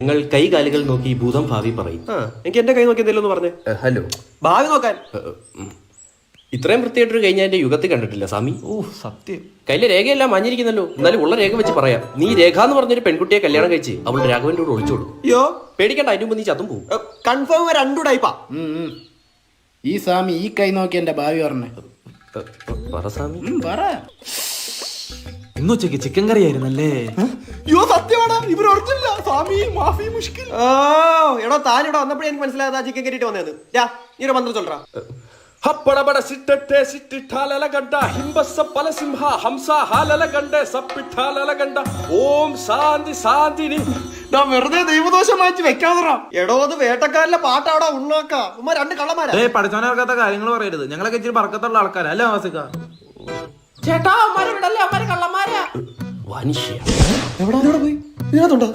നിങ്ങൾ കൈകാലുകൾ നോക്കി ഭൂതം ഭാവി പറയും. എനിക്ക് എന്റെ കൈ നോക്കി എന്തെങ്കിലും പറഞ്ഞേ. ഹലോ, ഭാവി നോക്കാൻ ഇത്രയും വൃത്തിയായിട്ടൊരു കൈ ഞാൻ എന്റെ യുഗത്തിൽ കണ്ടിട്ടില്ല സ്വാമി. സത്യം. കയ്യിലെ രേഖയെല്ലാം മഞ്ഞിരിക്കുന്നല്ലോ. എന്നാലും ഉള്ള രേഖ വെച്ച് പറയാം. നീ രേഖ എന്ന് പറഞ്ഞൊരു പെൺകുട്ടിയെ കല്യാണം കഴിച്ച് അവളുടെ രാഘവന്റെ കൂടെ ഒളിച്ചോളൂ. യോ പേടിക്കണ്ട, അതിന് മുമ്പ് നീ ചത്തും പോകും. കൺഫേം രണ്ടു ടൈപ്പാ. ഈ സ്വാമി ഈ കൈ നോക്കി എന്റെ ഭാവി പറഞ്ഞേ. പറ സ്വാമി, പറ. ഇന്നുച്ചക്ക് ചിക്കൻ കറി ആയിരുന്നല്ലേ? യോ സത്യമാടാ, ഇവർ ഓർത്തില്ല. സ്വാമി മാഫി മുഷ്കിൽ. എടോ താൻ ഇവിടെ വന്നപ്പോഴേ എനിക്ക് മനസ്സിലായതാ ചിക്കൻ കറിയിട്ട് വന്നേന്ന്. നീ ഒരു മന്ത്രം ചൊല്ലറാ. ഹപ്പടപട സിട്ടട്ടെ സിട്ടിട്ടാലല ഗണ്ട ഹിംബസ പലസിംഹ ഹംസ ഹാലല ഗണ്ട സപ്പിട്ടാലല ഗണ്ട ഓം ശാന്തി ശാന്തിനി. വെറുതെ ദൈവദോഷം മാറ്റി വെക്കാതറാ. എടോ അത് വേട്ടക്കാരിലെ പാട്ടാടാ. ഉണ്ണാക്ക ഉമ്മ രണ്ട് കള്ളന്മാരാ. പഠിച്ചവനർക്കാത്ത കാര്യങ്ങൾ പറയരുത്. ഞങ്ങളൊക്കെ ഇച്ചിരി പറക്കത്തുള്ള ആൾക്കാരാ അല്ലേ വാസിക്ക? ചേട്ടാ, അമ്മാരെ വിടല്ലേ, അമ്മാരെ കള്ളന്മാരാ. വൻഷ്യ എവിടെ പോയി? ഇതിനകത്തുണ്ടോ?